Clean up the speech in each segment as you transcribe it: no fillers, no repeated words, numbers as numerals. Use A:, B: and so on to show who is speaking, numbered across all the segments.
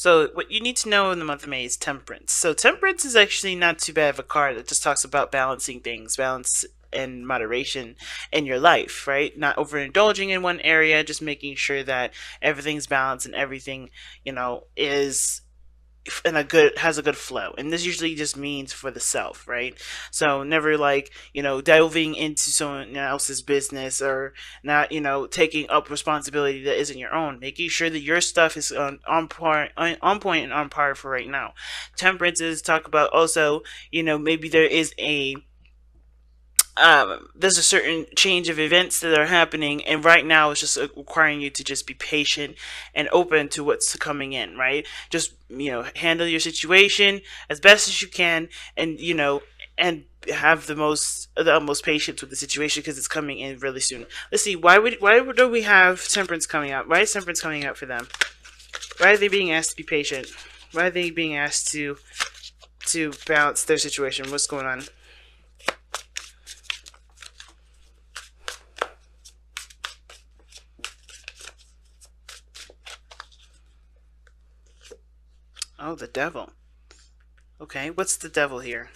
A: So what you need to know in the month of May is temperance. So temperance is actually not too bad of a card. It just talks about balancing things, balance and moderation in your life, right? Not overindulging in one area, just making sure that everything's balanced and everything, is in a good has a good flow. And this usually just means for the self, right? So never like delving into someone else's business, or not taking up responsibility that isn't your own, making sure that your stuff is on point and on par for right now. Temperances talk about also, maybe there's a certain change of events that are happening, and right now it's just requiring you to just be patient and open to what's coming in, right? Just handle your situation as best as you can, and and have the utmost patience with the situation because it's coming in really soon. Let's see, why do we have temperance coming out? Why is temperance coming out for them? Why are they being asked to be patient? Why are they being asked to balance their situation? What's going on? Oh, the devil. Okay, what's the devil here?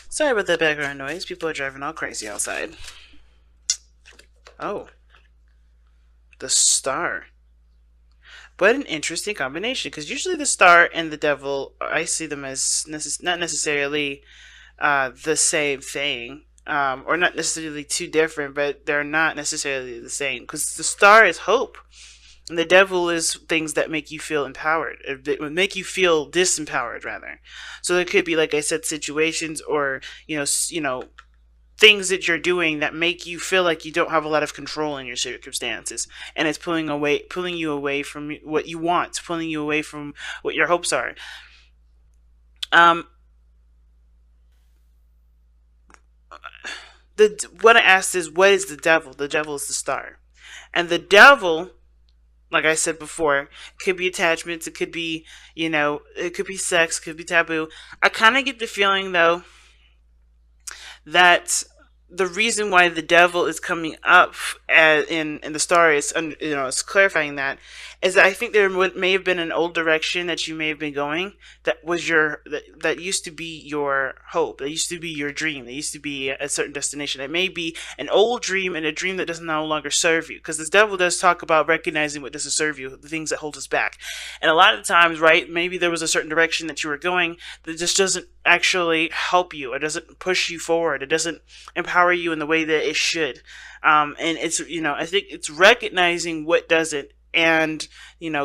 A: Sorry about the background noise. People are driving all crazy outside. Oh, the star. What an interesting combination, because usually the star and the devil, I see them as not necessarily the same thing, or not necessarily too different, but they're not necessarily the same, because the star is hope. And the devil is things that make you feel empowered. It would make you feel disempowered, rather. So there could be, like I said, situations or things that you're doing that make you feel like you don't have a lot of control in your circumstances, and it's pulling you away from what you want, pulling you away from what your hopes are. Um, the what I asked is, what is the devil? The devil is the star, and the devil, like I said before, could be attachments. It could be, it could be sex. It could be taboo. I kind of get the feeling though that the reason why the devil is coming up in the story is, is clarifying that, is that I think there may have been an old direction that you may have been going, that was that used to be your hope, that used to be your dream, that used to be a certain destination. It may be an old dream, and a dream that does no longer serve you, because this devil does talk about recognizing what doesn't serve you, the things that hold us back. And a lot of times, right, maybe there was a certain direction that you were going that just doesn't actually help you. It doesn't push you forward. It doesn't empower you in the way that it should. And it's, I think it's recognizing what doesn't, and,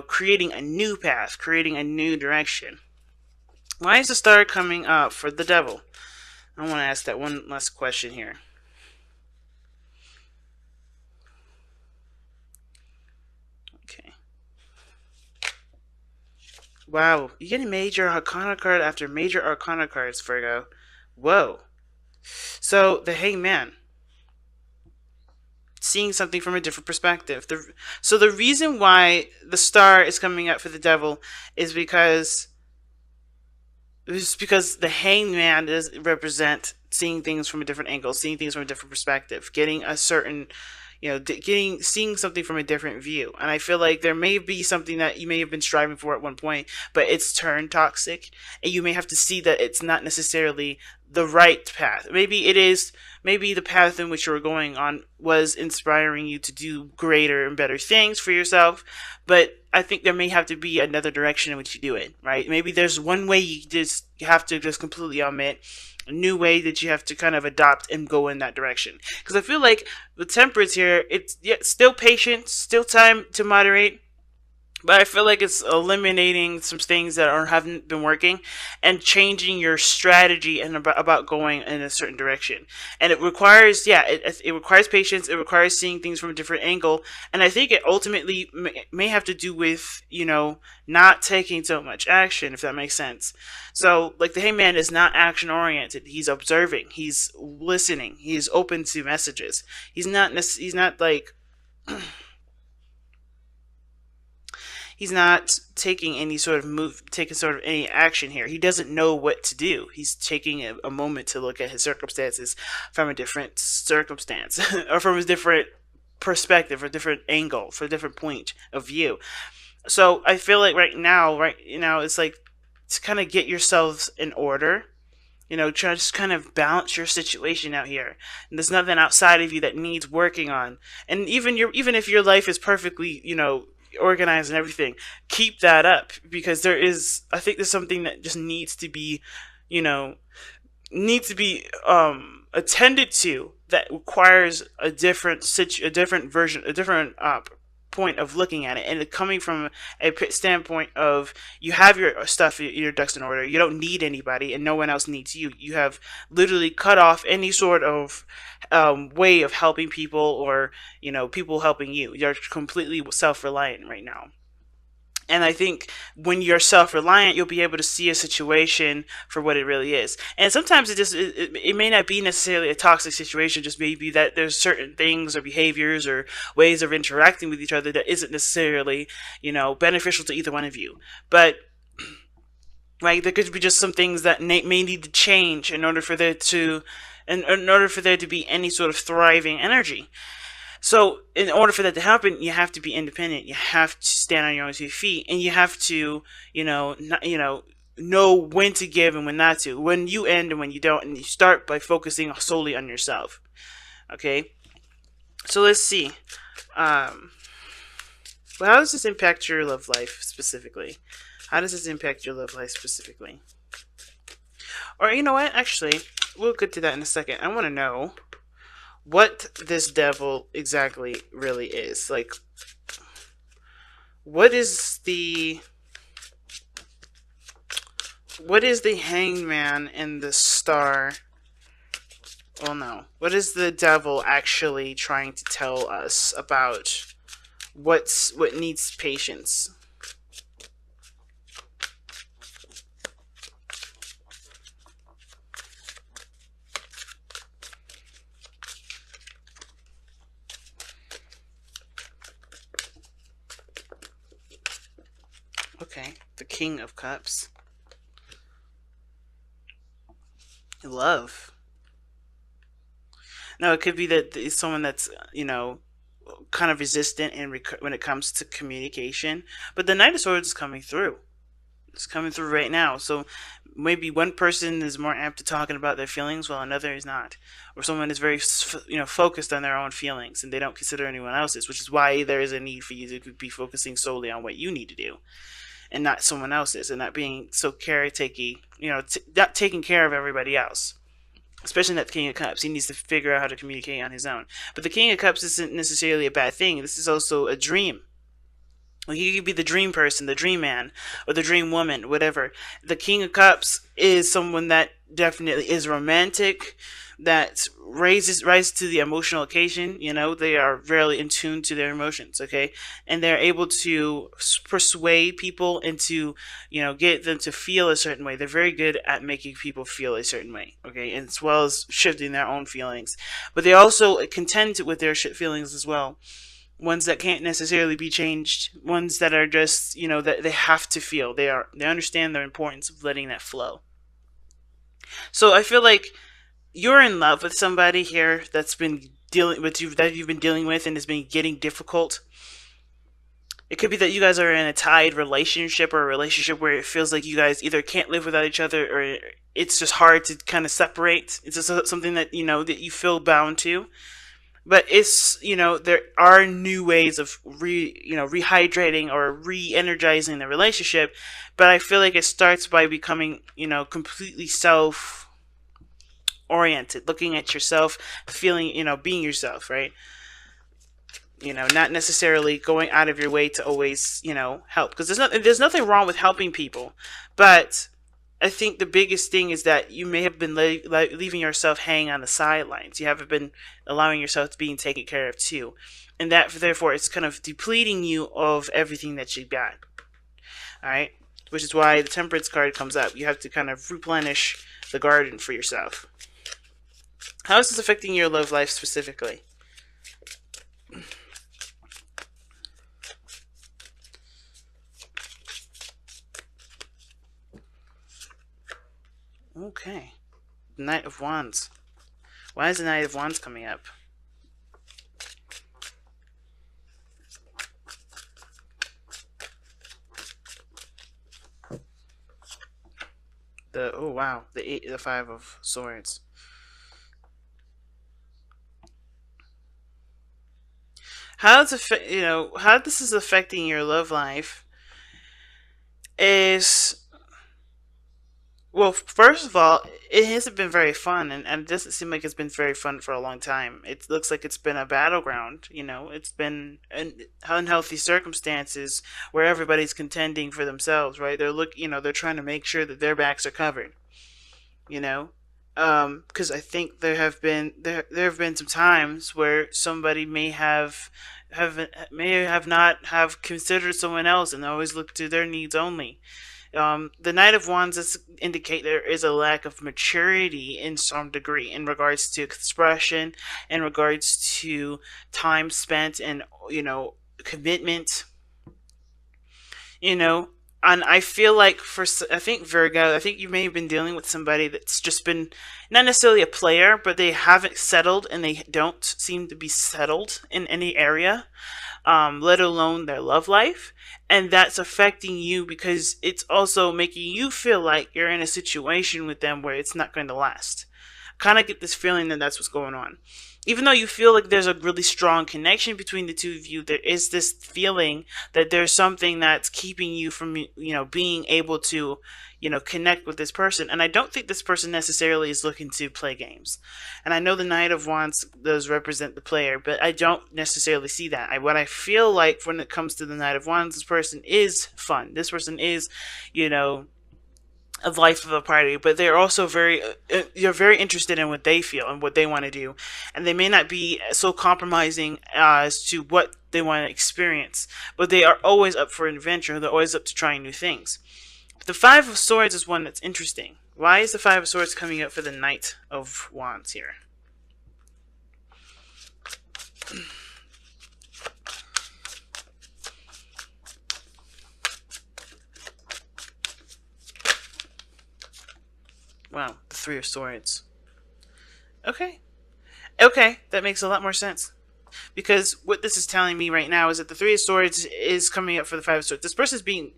A: creating a new path, creating a new direction. Why is the star coming up for the devil? I want to ask that one last question here. Okay. Wow, you're getting major arcana card after major arcana cards, Virgo. Whoa. So, the Hangman. Seeing something from a different perspective. So the reason why the star is coming up for the devil is because the hangman does represent seeing things from a different angle, seeing things from a different perspective, getting a certain, seeing something from a different view. And I feel like there may be something that you may have been striving for at one point, but it's turned toxic, and you may have to see that it's not necessarily the right path. Maybe it is. Maybe the path in which you were going on was inspiring you to do greater and better things for yourself, but I think there may have to be another direction in which you do it, right? Maybe there's one way you have to just completely omit, a new way that you have to kind of adopt and go in that direction. Because I feel like the temperance here, it's still patient, still time to moderate, but I feel like it's eliminating some things that haven't been working, and changing your strategy and about going in a certain direction. And it requires, it requires patience. It requires seeing things from a different angle. And I think it ultimately may have to do with, not taking so much action, if that makes sense. So, like, the Hangman is not action oriented. He's observing. He's listening. He's open to messages. He's not like he's not taking any sort of any action here. He doesn't know what to do. He's taking a moment to look at his circumstances from a different circumstance or from a different perspective or different angle, for a different point of view. So I feel like right now, it's like to kind of get yourselves in order. Try to just kind of balance your situation out here. And there's nothing outside of you that needs working on. And even if your life is perfectly, organized and everything, keep that up, because I think there's something that just you know, needs to be attended to, that requires a different version, a different point of looking at it, and coming from a standpoint of, you have your stuff, your ducks in order. You don't need anybody, and no one else needs you. You have literally cut off any sort of way of helping people, or people helping you. You're completely self-reliant right now. And I think when you're self-reliant, you'll be able to see a situation for what it really is. And sometimes it may not be necessarily a toxic situation, just maybe that there's certain things or behaviors or ways of interacting with each other that isn't necessarily, beneficial to either one of you. But right, there could be just some things that may need to change in order for there to be any sort of thriving energy. So, in order for that to happen, you have to be independent. You have to stand on your own 2 feet, and you have to, know when to give and when not to, when you end and when you don't, and you start by focusing solely on yourself. Okay, so let's see. Well, how does this impact your love life specifically? How does this impact your love life specifically? Or you know what? Actually, we'll get to that in a second. I want to know what this devil exactly really is. Like, what is the hangman and the star? Well, no. What is the devil actually trying to tell us about what needs patience? Okay, the King of Cups. Love. Now, it could be that it's someone that's, kind of resistant when it comes to communication. But the Knight of Swords is coming through. It's coming through right now. So maybe one person is more apt to talking about their feelings while another is not. Or someone is very, focused on their own feelings and they don't consider anyone else's, which is why there is a need for you to be focusing solely on what you need to do and not someone else's, and not being so caretaky, not taking care of everybody else. Especially not the King of Cups. He needs to figure out how to communicate on his own. But the King of Cups isn't necessarily a bad thing. This is also a dream. Like, he could be the dream person, the dream man, or the dream woman, whatever. The King of Cups is someone that definitely is romantic, that rises to the emotional occasion. They are rarely in tune to their emotions, okay? And they're able to persuade people into, get them to feel a certain way. They're very good at making people feel a certain way, okay? And as well as shifting their own feelings. But they also contend with their feelings as well. Ones that can't necessarily be changed, ones that are just, that they have to feel. They understand the importance of letting that flow. So I feel like you're in love with somebody here that's been that you've been dealing with and has been getting difficult. It could be that you guys are in a tied relationship, or a relationship where it feels like you guys either can't live without each other, or it's just hard to kind of separate. It's just something that that you feel bound to. But it's, there are new ways of rehydrating or re-energizing the relationship. But I feel like it starts by becoming, completely self-oriented, looking at yourself, feeling, being yourself, right? Not necessarily going out of your way to always, help. Because there's nothing wrong with helping people. But I think the biggest thing is that you may have been leaving yourself hanging on the sidelines. You haven't been allowing yourself to being taken care of too. And that, therefore, it's kind of depleting you of everything that you got. Alright? Which is why the Temperance card comes up. You have to kind of replenish the garden for yourself. How is this affecting your love life specifically? Okay. Knight of Wands. Why is the Knight of Wands coming up? The oh wow, the Five of Swords. How it's how this is affecting your love life is, well, first of all, it hasn't been very fun, and it doesn't seem like it's been very fun for a long time. It looks like it's been a battleground. It's been unhealthy circumstances where everybody's contending for themselves, right? They're trying to make sure that their backs are covered. You know, because I think there have been some times where somebody may have not have considered someone else and always look to their needs only. The Knight of Wands indicate there is a lack of maturity in some degree in regards to expression, in regards to time spent, and commitment. You know, and I feel like I think Virgo, I think you may have been dealing with somebody that's just been not necessarily a player, but they haven't settled and they don't seem to be settled in any area, let alone their love life. And that's affecting you because it's also making you feel like you're in a situation with them where it's not going to last. Kind of get this feeling that that's what's going on. Even though you feel like there's a really strong connection between the two of you, there is this feeling that there's something that's keeping you from, being able to, connect with this person. And I don't think this person necessarily is looking to play games. And I know the Knight of Wands does represent the player, but I don't necessarily see that. What I feel like when it comes to the Knight of Wands, this person is fun. This person is, you know, a life of a party, but they're also you're very interested in what they feel and what they want to do, and they may not be so compromising as to what they want to experience, but they are always up for an adventure. They're always up to trying new things. The Five of Swords is one that's interesting. Why is the Five of Swords coming up for the Knight of Wands here? Wow, the Three of Swords. Okay. Okay, that makes a lot more sense. Because what this is telling me right now is that the Three of Swords is coming up for the Five of Swords. This person's being,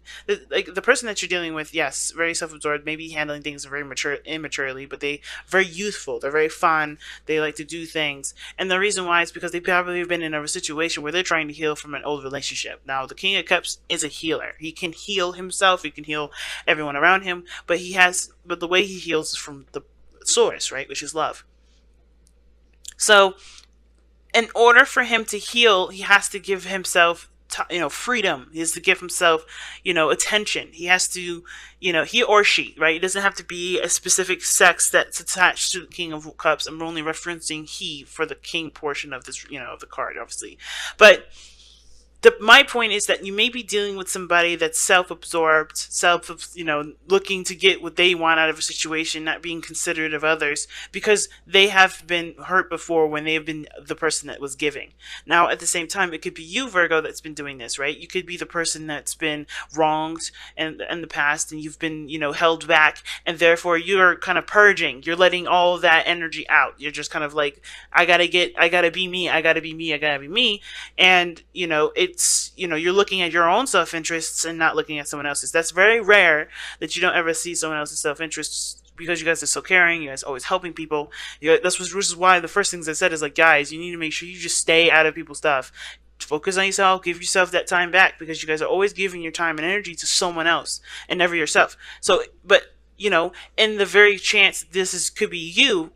A: like, the person that you're dealing with, yes, very self-absorbed, maybe handling things very immaturely, but very youthful. They're very fun. They like to do things. And the reason why is because they've probably been in a situation where they're trying to heal from an old relationship. Now, the King of Cups is a healer. He can heal himself. He can heal everyone around him. But the way he heals is from the source, right? Which is love. So, in order for him to heal, he has to give himself, freedom. He has to give himself, attention. He has to, he or she, right? It doesn't have to be a specific sex that's attached to the King of Cups. I'm only referencing he for the king portion of this, of the card, obviously. But my point is that you may be dealing with somebody that's self-absorbed, looking to get what they want out of a situation, not being considerate of others, because they have been hurt before when they have been the person that was giving. Now, at the same time, it could be you, Virgo, that's been doing this, right? You could be the person that's been wronged in the past, and you've been, held back, and therefore you're kind of purging. You're letting all of that energy out. You're just kind of like, I gotta be me, I gotta be me, I gotta be me, and, you're looking at your own self-interests and not looking at someone else's. That's very rare that you don't ever see someone else's self-interests, because you guys are so caring. You guys are always helping people. This is why the first things I said is like, guys, you need to make sure you just stay out of people's stuff. Focus on yourself. Give yourself that time back, because you guys are always giving your time and energy to someone else and never yourself. So, but, in the very chance could be you,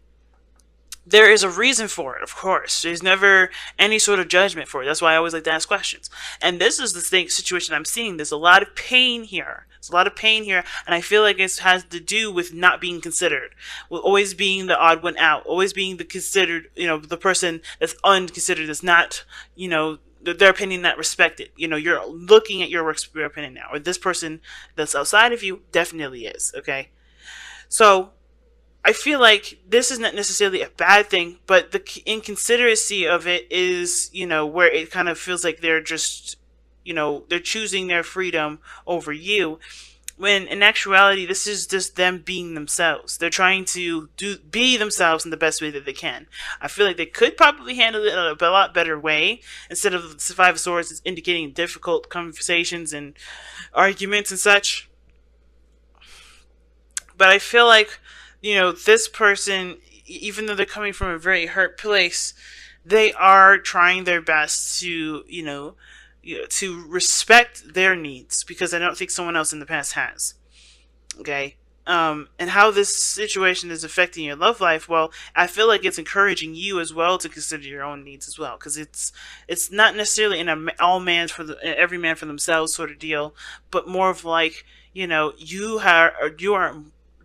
A: there is a reason for it, of course. There's never any sort of judgment for it. That's why I always like to ask questions. And this is the situation I'm seeing. There's a lot of pain here. There's a lot of pain here, and I feel like it has to do with not being considered, with always being the odd one out, always being the considered, the person that's unconsidered, that's not, their opinion not respected. You're looking at your opinion now, or this person that's outside of you definitely is, okay? So, I feel like this is not necessarily a bad thing, but the inconsideracy of it is, where it kind of feels like they're just, they're choosing their freedom over you. When in actuality, this is just them being themselves. They're trying to be themselves in the best way that they can. I feel like they could probably handle it in a lot better way. Instead of the Five of Swords, it's indicating difficult conversations and arguments and such. But I feel like, this person, even though they're coming from a very hurt place, they are trying their best to, to respect their needs, because I don't think someone else in the past has. Okay. And how this situation is affecting your love life, well, I feel like it's encouraging you as well to consider your own needs as well, because it's not necessarily in a all man for the every man for themselves sort of deal, but more of like, you are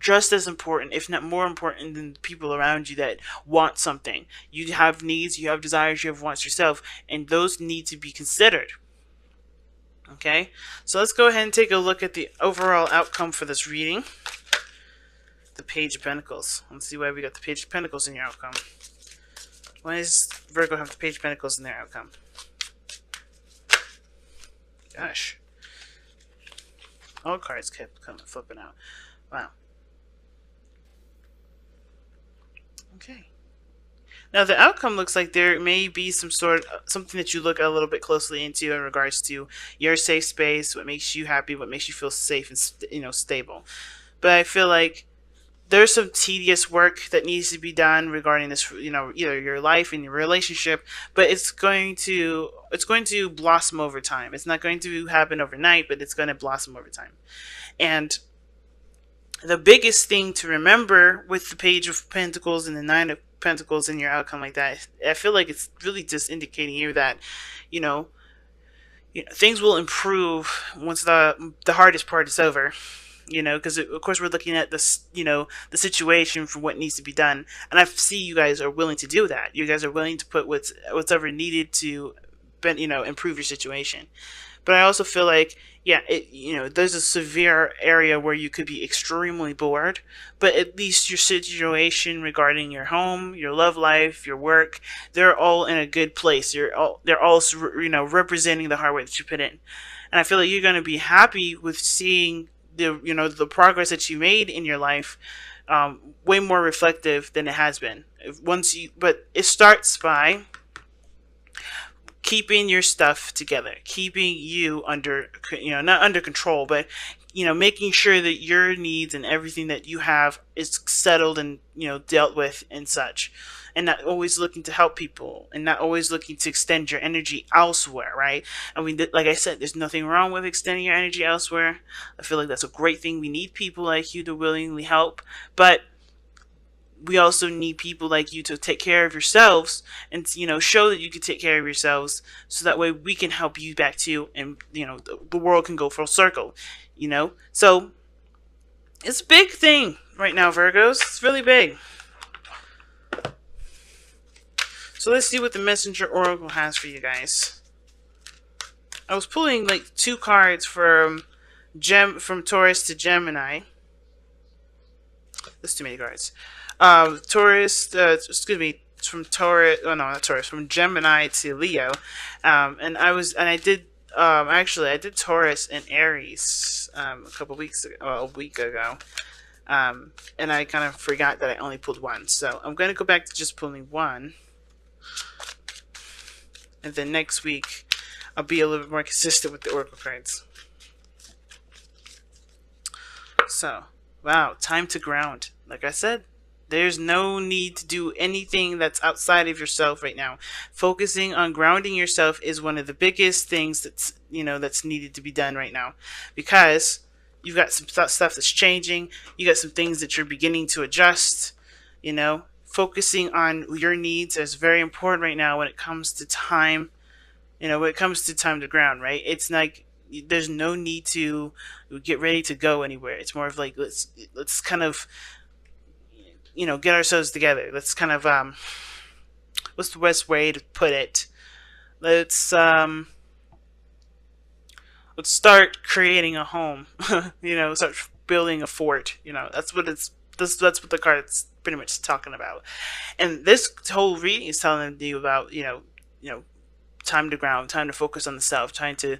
A: just as important, if not more important, than the people around you that want something. You have needs, you have desires, you have wants yourself, and those need to be considered. Okay, so let's go ahead and take a look at the overall outcome for this reading. The Page of Pentacles. Let's see why we got the Page of Pentacles in your outcome. Why does Virgo have the Page of Pentacles in their outcome? Gosh. All cards kept coming, flipping out. Wow. Okay. Now the outcome looks like there may be something that you look a little bit closely into in regards to your safe space, what makes you happy, what makes you feel safe and stable. But I feel like there's some tedious work that needs to be done regarding this, either your life and your relationship, but it's going to blossom over time. It's not going to happen overnight, but it's going to blossom over time. And the biggest thing to remember with the Page of Pentacles and the Nine of Pentacles in your outcome like that, I feel like it's really just indicating here that, things will improve once the hardest part is over. Because of course we're looking at this, the situation for what needs to be done, and I see you guys are willing to do that. You guys are willing to put what's ever needed to, improve your situation. But I also feel like, there's a severe area where you could be extremely bored, but at least your situation regarding your home, your love life, your work, they're all in a good place. They're all representing the hard work that you put in, and I feel like you're going to be happy with seeing the progress that you made in your life, way more reflective than it has been. But it starts by keeping your stuff together, keeping you under, not under control, but making sure that your needs and everything that you have is settled and dealt with and such, and not always looking to help people, and not always looking to extend your energy elsewhere, right? I mean, like I said, there's nothing wrong with extending your energy elsewhere. I feel like that's a great thing. We need people like you to willingly help, but we also need people like you to take care of yourselves and show that you can take care of yourselves, so that way we can help you back too, and the world can go full circle. So it's a big thing right now, Virgos. It's really big. So let's see what the Messenger Oracle has for you guys. I was pulling like 2 cards from Taurus to Gemini. That's too many cards. From Taurus. Oh no, not Taurus. From Gemini to Leo. I did Taurus and Aries a week ago. And I kind of forgot that I only pulled 1. So I'm going to go back to just pulling 1. And then next week, I'll be a little bit more consistent with the Oracle cards. So, wow, time to ground. Like I said, there's no need to do anything that's outside of yourself right now. Focusing on grounding yourself is one of the biggest things that's needed to be done right now, because you've got some stuff that's changing. You got some things that you're beginning to adjust. Focusing on your needs is very important right now when it comes to time. When it comes to time to ground, right? It's like there's no need to get ready to go anywhere. It's more of like let's kind of get ourselves together. Let's kind of what's the best way to put it? Let's start creating a home. Start building a fort. That's what the card's pretty much talking about. And this whole reading is telling you about time to ground, time to focus on the self, trying to